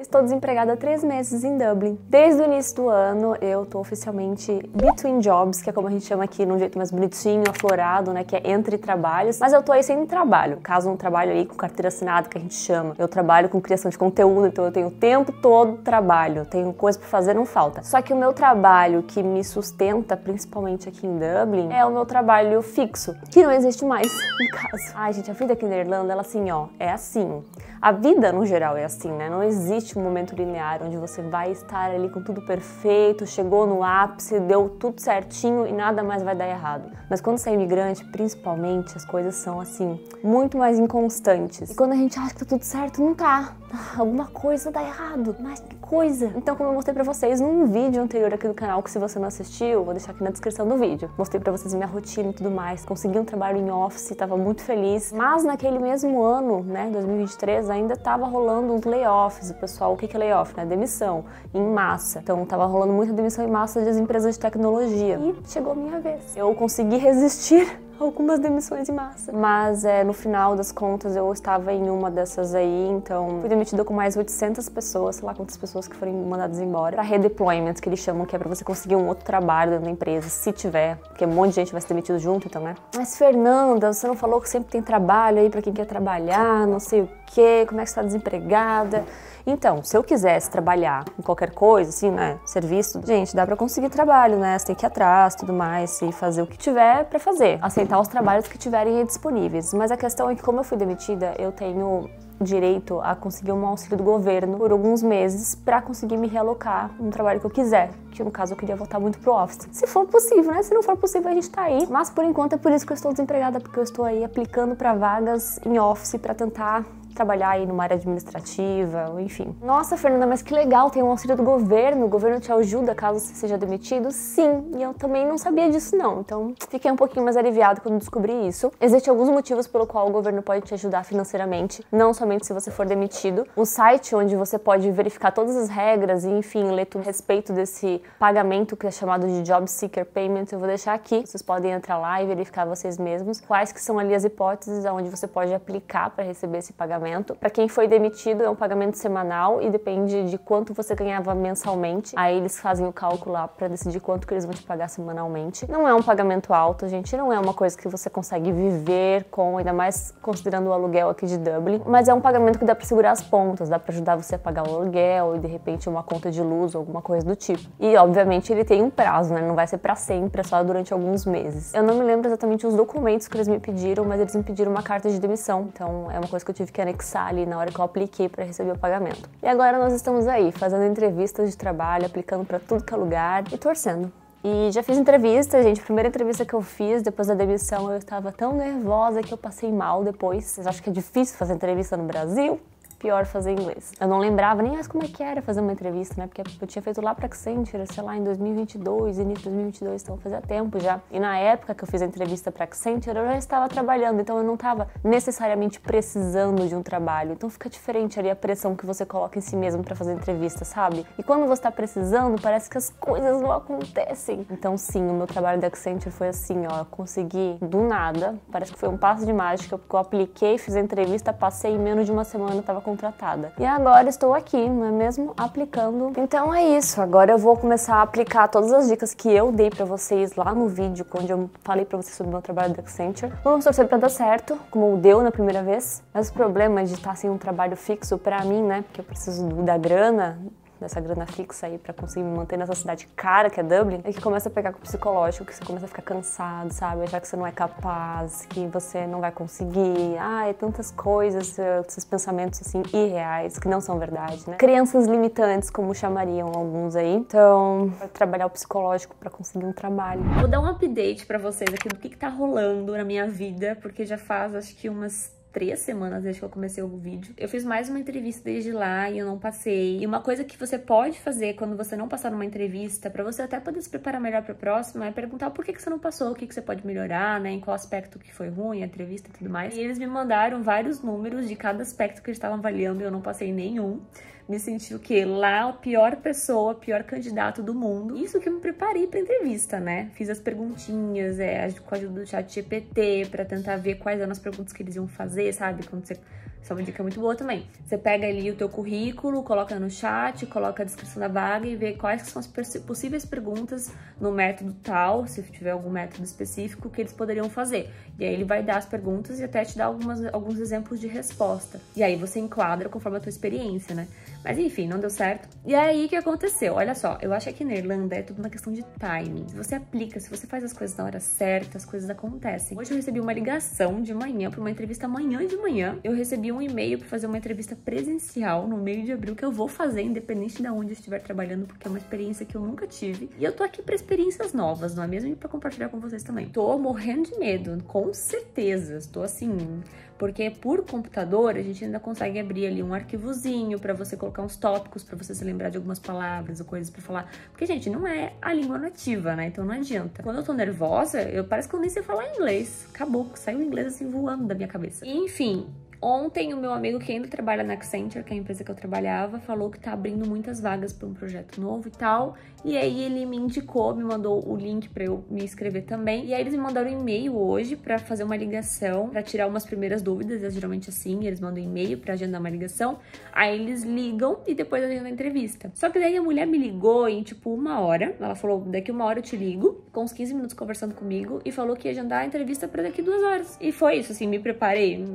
Estou desempregada há 3 meses em Dublin. Desde o início do ano, eu tô oficialmente between jobs, que é como a gente chama aqui num jeito mais bonitinho, aflorado, né, que é entre trabalhos. Mas eu tô aí sem trabalho. Caso um trabalho aí com carteira assinada, que a gente chama. Eu trabalho com criação de conteúdo, então eu tenho o tempo todo trabalho. Tenho coisa pra fazer, não falta. Só que o meu trabalho que me sustenta, principalmente aqui em Dublin, é o meu trabalho fixo, que não existe mais, no caso. Ai, gente, a vida aqui na Irlanda, ela assim, ó, é assim. A vida, no geral, é assim, né? Não existe um momento linear onde você vai estar ali com tudo perfeito, chegou no ápice, deu tudo certinho e nada mais vai dar errado. Mas quando você é imigrante, principalmente, as coisas são, assim, muito mais inconstantes. E quando a gente acha que tá tudo certo, não tá. Alguma coisa dá errado. Mas que coisa! Então, como eu mostrei pra vocês num vídeo anterior aqui do canal, que se você não assistiu, vou deixar aqui na descrição do vídeo. Mostrei pra vocês minha rotina e tudo mais. Consegui um trabalho em office, tava muito feliz. Mas naquele mesmo ano, né, 2023, ainda tava rolando uns layoffs. O pessoal, o que é layoff, né? Demissão em massa. Então, tava rolando muita demissão em massa das empresas de tecnologia. E chegou a minha vez. Eu consegui resistir algumas demissões em massa. Mas no final das contas eu estava em uma dessas aí, então fui demitida com mais 800 pessoas, sei lá quantas pessoas que foram mandadas embora, para redeployment, que eles chamam, que é para você conseguir um outro trabalho dentro da empresa, se tiver, porque um monte de gente vai ser demitido junto, então, né? Mas Fernanda, você não falou que sempre tem trabalho aí para quem quer trabalhar, não sei o quê, como é que você está desempregada? Então, se eu quisesse trabalhar em qualquer coisa, assim, né, serviço, gente, dá pra conseguir trabalho, né, você tem que ir atrás, tudo mais, e fazer o que tiver pra fazer, aceitar os trabalhos que tiverem aí disponíveis. Mas a questão é que, como eu fui demitida, eu tenho direito a conseguir um auxílio do governo por alguns meses pra conseguir me realocar no trabalho que eu quiser, que no caso eu queria voltar muito pro office. Se for possível, né, se não for possível a gente tá aí, mas por enquanto é por isso que eu estou desempregada, porque eu estou aí aplicando pra vagas em office pra tentar trabalhar aí numa área administrativa, enfim. Nossa, Fernanda, mas que legal, tem um auxílio do governo, o governo te ajuda caso você seja demitido? Sim, e eu também não sabia disso não, então fiquei um pouquinho mais aliviado quando descobri isso. Existem alguns motivos pelo qual o governo pode te ajudar financeiramente, não somente se você for demitido. O site onde você pode verificar todas as regras e, enfim, ler tudo a respeito desse pagamento que é chamado de Job Seeker Payment, eu vou deixar aqui. Vocês podem entrar lá e verificar vocês mesmos quais que são ali as hipóteses onde você pode aplicar para receber esse pagamento. Para quem foi demitido é um pagamento semanal e depende de quanto você ganhava mensalmente. Aí eles fazem o cálculo lá para decidir quanto que eles vão te pagar semanalmente. Não é um pagamento alto, gente, não é uma coisa que você consegue viver com, ainda mais considerando o aluguel aqui de Dublin, mas é um pagamento que dá para segurar as pontas, dá para ajudar você a pagar o aluguel e de repente uma conta de luz ou alguma coisa do tipo. E obviamente ele tem um prazo, né? Não vai ser para sempre, é só durante alguns meses. Eu não me lembro exatamente os documentos que eles me pediram, mas eles me pediram uma carta de demissão, então é uma coisa que eu tive que anexar ali na hora que eu apliquei para receber o pagamento. E agora nós estamos aí, fazendo entrevistas de trabalho, aplicando para tudo que é lugar e torcendo. E já fiz entrevista, gente, a primeira entrevista que eu fiz depois da demissão eu estava tão nervosa que eu passei mal depois. Vocês acham que é difícil fazer entrevista no Brasil? Pior fazer inglês. Eu não lembrava nem mais como é que era fazer uma entrevista, né? Porque eu tinha feito lá pra Accenture, sei lá, em 2022, início de 2022, então fazia tempo já. E na época que eu fiz a entrevista pra Accenture, eu já estava trabalhando, então eu não estava necessariamente precisando de um trabalho. Então fica diferente ali a pressão que você coloca em si mesmo pra fazer entrevista, sabe? E quando você tá precisando, parece que as coisas não acontecem. Então sim, o meu trabalho da Accenture foi assim, ó, eu consegui do nada, parece que foi um passo de mágica, porque eu apliquei, fiz a entrevista, passei em menos de uma semana, eu tava contratada. E agora estou aqui, não é mesmo? Aplicando. Então é isso, agora eu vou começar a aplicar todas as dicas que eu dei pra vocês lá no vídeo, onde eu falei pra vocês sobre o meu trabalho da Accenture. Vamos torcer pra dar certo, como deu na primeira vez. Mas o problema de estar sem um trabalho fixo pra mim, né, porque eu preciso da grana, dessa grana fixa aí pra conseguir me manter nessa cidade cara que é Dublin, é que começa a pegar com o psicológico, que você começa a ficar cansado, sabe? Achar que você não é capaz, que você não vai conseguir. Ai, tantas coisas, esses pensamentos assim irreais, que não são verdade, né? Crianças limitantes, como chamariam alguns aí. Então, pra trabalhar o psicológico pra conseguir um trabalho. Vou dar um update pra vocês aqui do que tá rolando na minha vida, porque já faz acho que umas 3 semanas desde que eu comecei o vídeo. Eu fiz mais uma entrevista desde lá e eu não passei. E uma coisa que você pode fazer quando você não passar numa entrevista, pra você até poder se preparar melhor pra próxima, é perguntar por que você não passou, o que você pode melhorar, né, em qual aspecto que foi ruim, a entrevista e tudo mais. E eles me mandaram vários números de cada aspecto que eles estavam avaliando e eu não passei nenhum. Me senti o quê? Lá a pior pessoa, pior candidato do mundo. Isso que eu me preparei pra entrevista, né? Fiz as perguntinhas, com a ajuda do chat GPT, pra tentar ver quais eram as perguntas que eles iam fazer, sabe? Quando você Essa é uma dica muito boa também. Você pega ali o teu currículo, coloca no chat, coloca a descrição da vaga e vê quais são as possíveis perguntas no método tal, se tiver algum método específico, que eles poderiam fazer. E aí ele vai dar as perguntas e até te dar alguns exemplos de resposta. E aí você enquadra conforme a tua experiência, né? Mas enfim, não deu certo. E aí, o que aconteceu? Olha só, eu acho que aqui na Irlanda é tudo uma questão de timing. Se você aplica, se você faz as coisas na hora certa, as coisas acontecem. Hoje eu recebi uma ligação de manhã para uma entrevista amanhã de manhã. Eu recebi um e-mail para fazer uma entrevista presencial no meio de abril, que eu vou fazer, independente de onde eu estiver trabalhando, porque é uma experiência que eu nunca tive. E eu tô aqui para experiências novas, não é mesmo? E para compartilhar com vocês também. Tô morrendo de medo, com certeza. Estou assim... Porque por computador a gente ainda consegue abrir ali um arquivozinho pra você colocar uns tópicos, pra você se lembrar de algumas palavras ou coisas pra falar. Porque, gente, não é a língua nativa, né? Então não adianta. Quando eu tô nervosa, parece que eu nem sei falar inglês. Acabou, saiu o inglês assim voando da minha cabeça. E, enfim... Ontem, o meu amigo que ainda trabalha na Accenture, que é a empresa que eu trabalhava, falou que tá abrindo muitas vagas para um projeto novo e tal. E aí ele me indicou, me mandou o link para eu me inscrever também. E aí eles me mandaram um e-mail hoje para fazer uma ligação, para tirar umas primeiras dúvidas. É geralmente assim, eles mandam um e-mail para agendar uma ligação. Aí eles ligam e depois agendam a entrevista. Só que daí a mulher me ligou em tipo 1 hora. Ela falou, daqui 1 hora eu te ligo, com uns 15 minutos conversando comigo. E falou que ia agendar a entrevista para daqui 2 horas. E foi isso, assim, me preparei.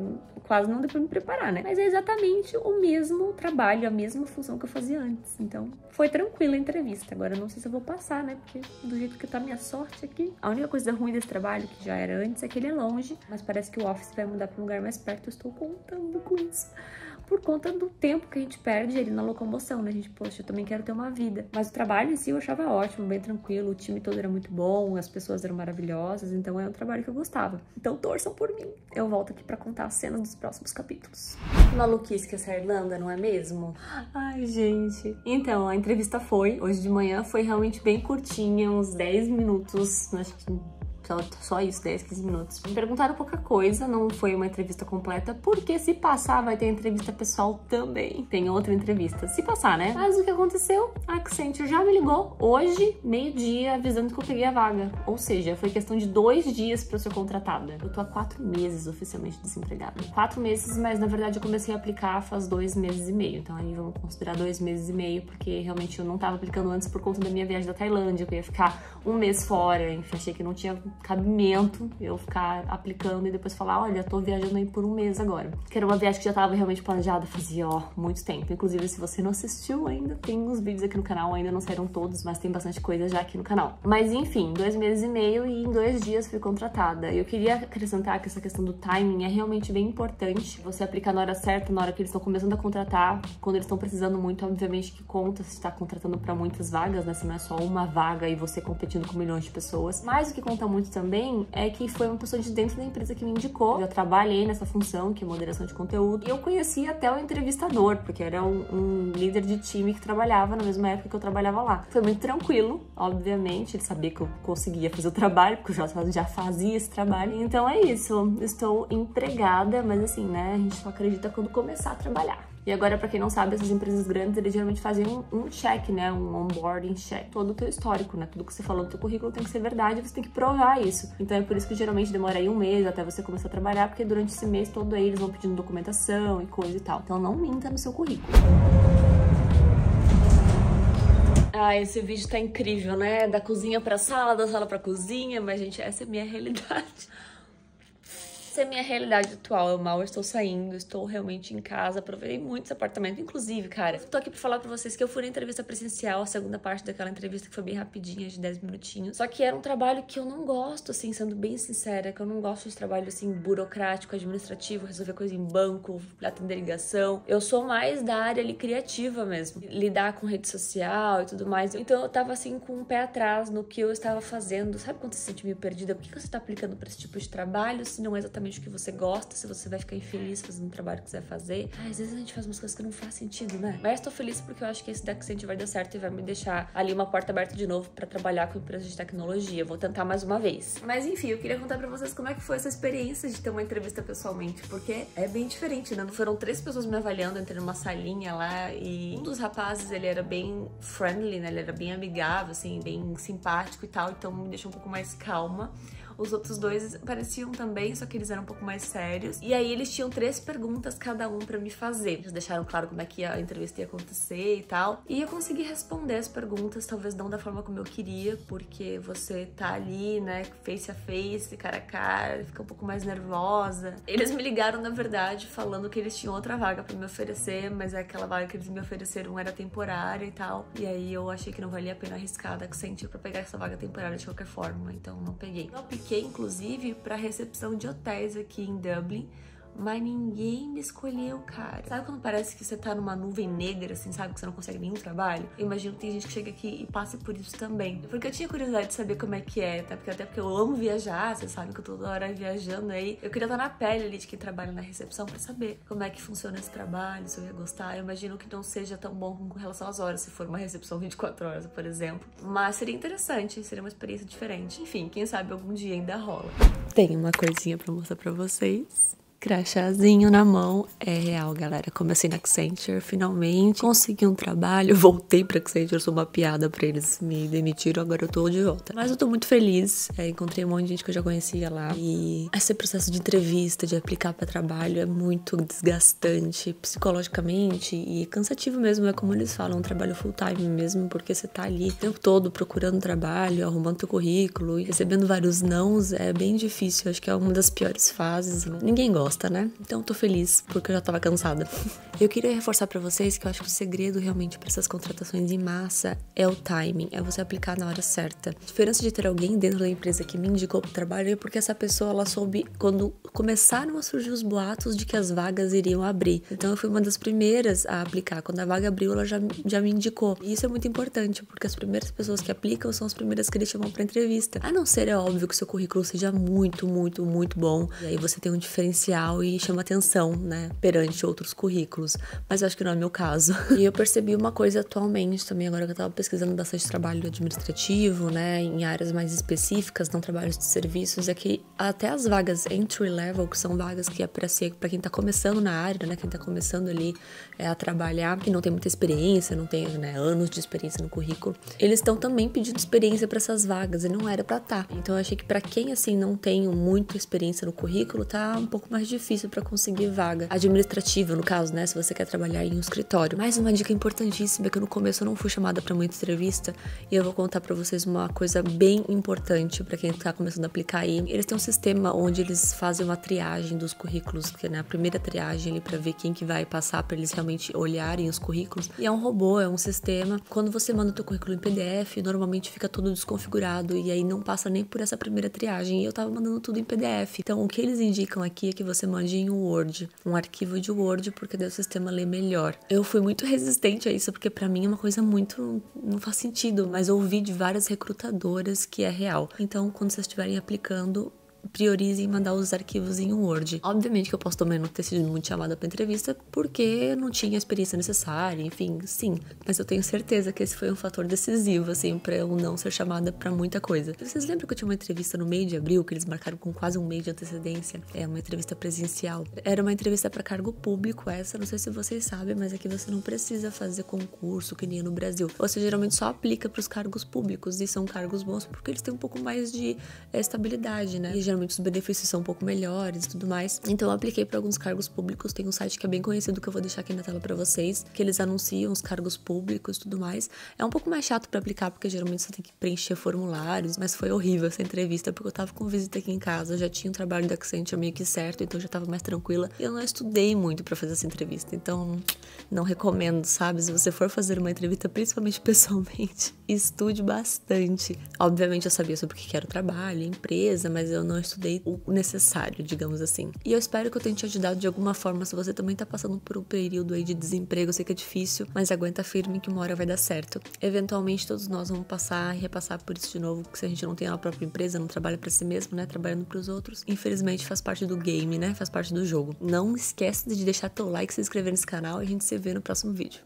Quase não deu pra me preparar, né? Mas é exatamente o mesmo trabalho, a mesma função que eu fazia antes. Então, foi tranquila a entrevista. Agora, eu não sei se eu vou passar, né? Porque do jeito que tá a minha sorte aqui... A única coisa ruim desse trabalho, que já era antes, é que ele é longe. Mas parece que o office vai mudar pra um lugar mais perto. Eu estou contando com isso. Por conta do tempo que a gente perde ali na locomoção, né? A gente, poxa, eu também quero ter uma vida. Mas o trabalho em si eu achava ótimo, bem tranquilo. O time todo era muito bom, as pessoas eram maravilhosas. Então é um trabalho que eu gostava. Então torçam por mim. Eu volto aqui pra contar as cenas dos próximos capítulos. Maluquice que essa Irlanda, não é mesmo? Ai, gente. Então, a entrevista foi, hoje de manhã, foi realmente bem curtinha, uns 10 minutos, acho que... Só isso, 10, 15 minutos. Me perguntaram pouca coisa, não foi uma entrevista completa, porque se passar vai ter entrevista pessoal também. Tem outra entrevista, se passar, né? Mas o que aconteceu? A Accenture já me ligou hoje, meio-dia, avisando que eu peguei a vaga. Ou seja, foi questão de 2 dias pra eu ser contratada. Eu tô há 4 meses oficialmente desempregada. 4 meses, mas na verdade eu comecei a aplicar faz 2 meses e meio. Então aí vamos considerar 2 meses e meio, porque realmente eu não tava aplicando antes por conta da minha viagem da Tailândia, que eu ia ficar 1 mês fora, enfim, achei que não tinha cabimento eu ficar aplicando e depois falar, olha, tô viajando aí por 1 mês agora. Que era uma viagem que já tava realmente planejada fazia, muito tempo. Inclusive, se você não assistiu ainda, tem uns vídeos aqui no canal, ainda não saíram todos, mas tem bastante coisa já aqui no canal. Mas enfim, 2 meses e meio e em 2 dias fui contratada. Eu queria acrescentar que essa questão do timing é realmente bem importante. Você aplicar na hora certa, na hora que eles estão começando a contratar, quando eles estão precisando muito, obviamente que conta se está contratando para muitas vagas, né? Se não é só uma vaga e você competindo com milhões de pessoas. Mas o que conta muito também é que foi uma pessoa de dentro da empresa que me indicou. Eu já trabalhei nessa função, que é moderação de conteúdo, e eu conheci até o entrevistador, porque era um líder de time que trabalhava na mesma época que eu trabalhava lá. Foi muito tranquilo, obviamente, ele sabia que eu conseguia fazer o trabalho, porque eu já fazia esse trabalho. Então é isso, estou empregada, mas assim, né, a gente só acredita quando começar a trabalhar. E agora, pra quem não sabe, essas empresas grandes, eles geralmente fazem um check, né? Um onboarding check. Todo o teu histórico, né? Tudo que você falou no teu currículo tem que ser verdade, você tem que provar isso. Então é por isso que geralmente demora aí 1 mês até você começar a trabalhar, porque durante esse mês todo aí eles vão pedindo documentação e coisa e tal. Então não minta no seu currículo. Ah, esse vídeo tá incrível, né? Da cozinha pra sala, da sala pra cozinha, mas, gente, essa é a minha realidade. Essa é a minha realidade atual. Eu mal estou saindo, estou realmente em casa, aproveitei muito esse apartamento. Inclusive, cara, tô aqui pra falar pra vocês que eu fui na entrevista presencial, a segunda parte daquela entrevista que foi bem rapidinha, de 10 minutinhos. Só que era um trabalho que eu não gosto, assim, sendo bem sincera, que eu não gosto de trabalho, assim, burocrático, administrativo, resolver coisa em banco, atender ligação. Eu sou mais da área ali criativa mesmo, lidar com rede social e tudo mais. Então eu tava, assim, com um pé atrás no que eu estava fazendo. Sabe quando você se sente meio perdida? Por que você tá aplicando pra esse tipo de trabalho se não é exatamente o que você gosta, se você vai ficar infeliz fazendo o trabalho que você vai fazer? Às vezes a gente faz umas coisas que não faz sentido, né? Mas tô feliz porque eu acho que esse da Accenture vai dar certo e vai me deixar ali uma porta aberta de novo pra trabalhar com empresas de tecnologia. Vou tentar mais uma vez. Mas enfim, eu queria contar pra vocês como é que foi essa experiência de ter uma entrevista pessoalmente, porque é bem diferente, né? Foram 3 pessoas me avaliando, entrei numa salinha lá e um dos rapazes, ele era bem friendly, né? Ele era bem amigável, assim, bem simpático e tal, então me deixou um pouco mais calma. Os outros dois pareciam também, só que eles eram um pouco mais sérios. E aí eles tinham 3 perguntas cada um pra me fazer. Eles deixaram claro como é que a entrevista ia acontecer e tal. E eu consegui responder as perguntas, talvez não da forma como eu queria, porque você tá ali, né, face a face, cara a cara, fica um pouco mais nervosa. Eles me ligaram, na verdade, falando que eles tinham outra vaga pra me oferecer, mas aquela vaga que eles me ofereceram era temporária e tal. E aí eu achei que não valia a pena arriscar da Accenture pra pegar essa vaga temporária de qualquer forma, então não peguei. Eu apliquei, inclusive, pra recepção de hotéis aqui em Dublin, mas ninguém me escolheu, cara. Sabe quando parece que você tá numa nuvem negra, assim, sabe? Que você não consegue nenhum trabalho? Eu imagino que tem gente que chega aqui e passe por isso também. Porque eu tinha curiosidade de saber como é que é, tá? Até porque eu amo viajar, vocês sabem que eu tô toda hora viajando aí. Eu queria estar na pele ali de quem trabalha na recepção pra saber como é que funciona esse trabalho, se eu ia gostar. Eu imagino que não seja tão bom com relação às horas, se for uma recepção 24 horas, por exemplo. Mas seria interessante, seria uma experiência diferente. Enfim, quem sabe algum dia ainda rola. Tem uma coisinha pra mostrar pra vocês. Crachazinho na mão, é real, galera. Comecei na Accenture, finalmente consegui um trabalho, voltei pra Accenture, sou uma piada pra eles me demitiram, agora eu tô de volta. Mas eu tô muito feliz, encontrei um monte de gente que eu já conhecia lá e esse processo de entrevista, de aplicar pra trabalho é muito desgastante psicologicamente e cansativo mesmo, é como eles falam, um trabalho full time mesmo, porque você tá ali o tempo todo procurando trabalho, arrumando teu currículo e recebendo vários nãos, é bem difícil, acho que é uma das piores fases, ninguém gosta, né? Então tô feliz, porque eu já tava cansada. Eu queria reforçar pra vocês que eu acho que o segredo realmente pra essas contratações em massa é o timing, é você aplicar na hora certa. A diferença de ter alguém dentro da empresa que me indicou pro trabalho é porque essa pessoa, ela soube quando começaram a surgir os boatos de que as vagas iriam abrir. Então eu fui uma das primeiras a aplicar. Quando a vaga abriu, ela já me indicou. E isso é muito importante, porque as primeiras pessoas que aplicam são as primeiras que eles chamam pra entrevista. A não ser, é óbvio, que o seu currículo seja muito, muito, muito bom. E aí você tem um diferencial e chama atenção, né, perante outros currículos, mas eu acho que não é meu caso. E eu percebi uma coisa atualmente também, agora que eu tava pesquisando bastante trabalho administrativo, né, em áreas mais específicas, não trabalhos de serviços, é que até as vagas entry level, que são vagas que é pra quem tá começando na área, né, quem tá começando ali a trabalhar e não tem muita experiência, não tem, né, anos de experiência no currículo, eles estão também pedindo experiência pra essas vagas e não era pra tá. Então eu achei que pra quem, assim, não tem muita experiência no currículo, tá um pouco mais difícil para conseguir vaga administrativa, no caso, né, se você quer trabalhar em um escritório. Mais uma dica importantíssima é que no começo eu não fui chamada para muita entrevista e eu vou contar para vocês uma coisa bem importante para quem tá começando a aplicar aí. Eles têm um sistema onde eles fazem uma triagem dos currículos, que é, né, a primeira triagem ali para ver quem que vai passar, para eles realmente olharem os currículos. E é um robô, é um sistema. Quando você manda o teu currículo em PDF, normalmente fica tudo desconfigurado e aí não passa nem por essa primeira triagem. E eu tava mandando tudo em PDF. Então o que eles indicam aqui é que você mande em Word, um arquivo de Word, porque daí o sistema lê melhor. Eu fui muito resistente a isso, porque pra mim é uma coisa muito... não faz sentido, mas ouvi de várias recrutadoras que é real. Então, quando vocês estiverem aplicando, priorizem mandar os arquivos em Word. Obviamente que eu posso também não ter sido muito chamada para entrevista porque não tinha a experiência necessária, enfim, sim. Mas eu tenho certeza que esse foi um fator decisivo, assim, para eu não ser chamada para muita coisa. Vocês lembram que eu tinha uma entrevista no meio de abril, que eles marcaram com quase um mês de antecedência? É uma entrevista presencial. Era uma entrevista para cargo público essa, não sei se vocês sabem, mas aqui você não precisa fazer concurso que nem no Brasil. Você geralmente só aplica para os cargos públicos e são cargos bons porque eles têm um pouco mais de estabilidade, né? E geralmente os benefícios são um pouco melhores e tudo mais. Então eu apliquei para alguns cargos públicos, tem um site que é bem conhecido que eu vou deixar aqui na tela para vocês, que eles anunciam os cargos públicos e tudo mais. É um pouco mais chato para aplicar, porque geralmente você tem que preencher formulários, mas foi horrível essa entrevista, porque eu tava com visita aqui em casa, eu já tinha um trabalho da Accenture meio que certo, então eu já tava mais tranquila. E eu não estudei muito para fazer essa entrevista, então não recomendo, sabe? Se você for fazer uma entrevista, principalmente pessoalmente, estude bastante. Obviamente eu sabia sobre o que era o trabalho, a empresa, mas eu não estudei o necessário, digamos assim. E eu espero que eu tenha te ajudado de alguma forma, se você também tá passando por um período aí de desemprego. Eu sei que é difícil, mas aguenta firme que uma hora vai dar certo. Eventualmente todos nós vamos passar e repassar por isso de novo, porque se a gente não tem a própria empresa, não trabalha pra si mesmo, né, trabalhando pros outros, infelizmente faz parte do game, né, faz parte do jogo. Não esquece de deixar teu like, se inscrever nesse canal e a gente se vê no próximo vídeo.